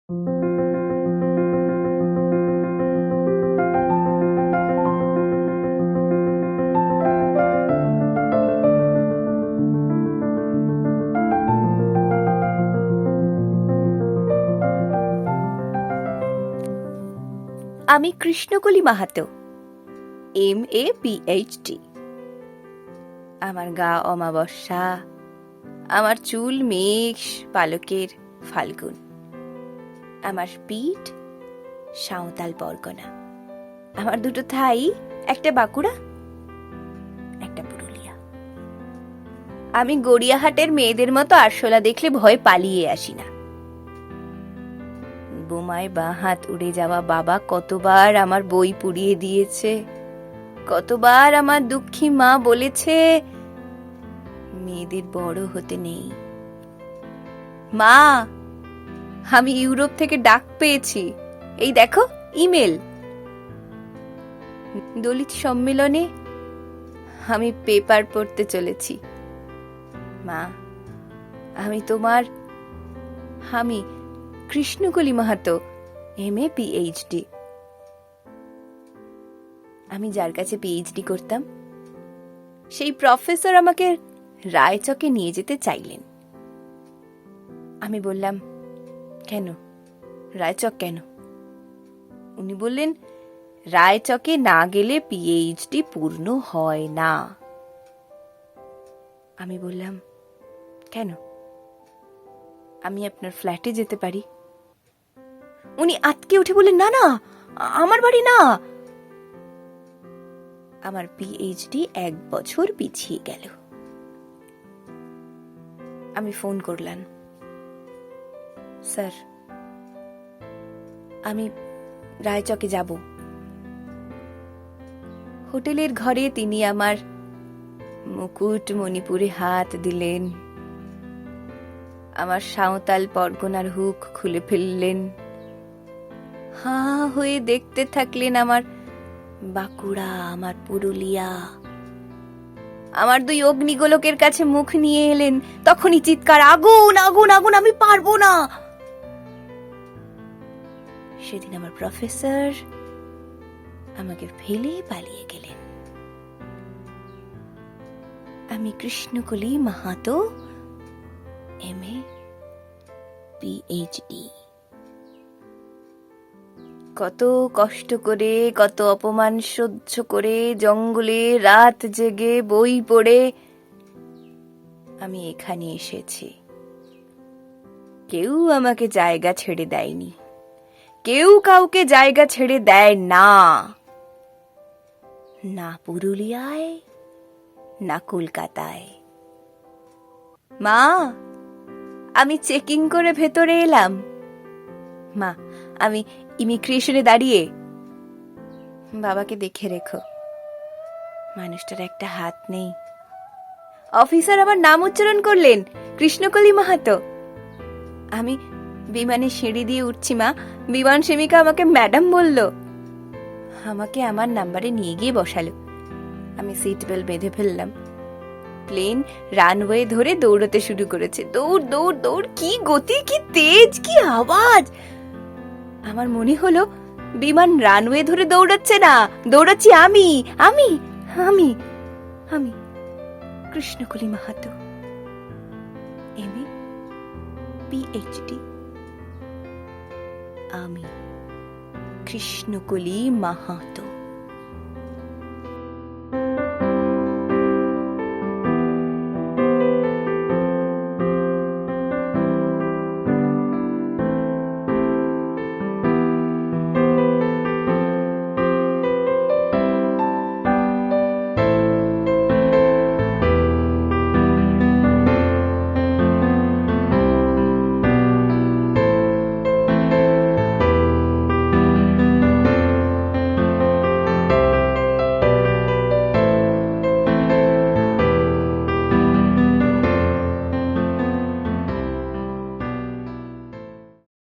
আমি Krishnakoli Mahato, MA PhD। আমার গা অমাবস্যা, আমার চুল মেঘ পালকের ফাল্গুন, আমার পিঠ সাঁওতাল পরগনা, আমার দুটো থাই, একটা বাঁকুড়া, একটা পুরুলিয়া। আমি গড়িয়াহাটের মেয়েদের মতো আরশোলা দেখলে ভয় পালিয়ে আসি না। বোমায় বাঁ হাত উড়ে যাওয়া বাবা কতবার আমার বই পুড়িয়ে দিয়েছে, কতবার আমার দুঃখী মা বলেছে মেয়েদের বড় হতে নেই। মা, আমি ইউরোপ থেকে ডাক পেয়েছি, এই দেখো ইমেল। দলিত সম্মেলনে আমি পেপার পড়তে চলেছি। মা, আমি কৃষ্ণকলি মাহাতো, MA PhD। আমি যার কাছে PhD করতাম সেই প্রফেসর আমাকে রায়চকে নিয়ে যেতে চাইলেন। আমি বললাম, কেন রায়চক কেন? উনি বললেন, রায়চকে না গেলে PhD পূর্ণ হয় না। আমি বললাম, কেন? আমি আপনার ফ্ল্যাটে যেতে পারি। উনি আটকে উঠে বললেন, না না, আমার বাড়ি না। আমার PhD 1 বছর পিছিয়ে গেল। আমি ফোন করলাম, স্যার আমি রায়চকে যাব। হোটেলের ঘরে তিনি আমার মুকুট মণিপুরে হাত দিলেন, আমার সাঁওতাল পরগনার হুক খুলে ফেললেন, হাঁ হয়ে দেখতে থাকলেন আমার বাঁকুড়া, আমার পুরুলিয়া। আমার 2 অগ্নিগোলকের কাছে মুখ নিয়ে এলেন, তখনই চিৎকার, আগুন আগুন আগুন, আমি পারবো না। সেদিন আমার প্রফেসর আমাকে ফেলে পালিয়ে গেলেন। আমি কৃষ্ণকলি মাহাতো, MA PhD। কত কষ্ট করে, কত অপমান সহ্য করে, জঙ্গলে রাত জেগে বই পড়ে আমি এখানে এসেছি। কেউ আমাকে জায়গা ছেড়ে দেয়নি, কেউ কাউকে জায়গা ছেড়ে দেয় না, না পুরুলিয়ায় না কলকাতায়। মা, আমি চেকিং করে ভেতরে এলাম। মা, আমি ইমিগ্রেশনে দাঁড়িয়ে। বাবাকে দেখে রেখো, মানুষটার একটা হাত নেই। অফিসার আমার নাম উচ্চারণ করলেন, কৃষ্ণকলি মাহাতো। আমি বিমানে সিঁড়ি দিয়ে উঠছি মা, বিমান সেবিকা আমাকে ম্যাডাম বলল, আমাকে আমার নাম্বারে নিয়ে গিয়ে বসালো। আমি সিট বেল্ট বেঁধে ফেললাম। প্লেন রানওয়ে ধরে দৌড়তে শুরু করেছে। দৌড় দৌড় দৌড়, কি গতি, কি তেজ, কি আওয়াজ! আমার মনে হলো বিমান রানওয়ে ধরে দৌড়াচ্ছে না, দৌড়াচ্ছি আমি আমি আমি আমি কৃষ্ণকলি মাহাতো, MA PhD। আমি কৃষ্ণকলি মাহাতো।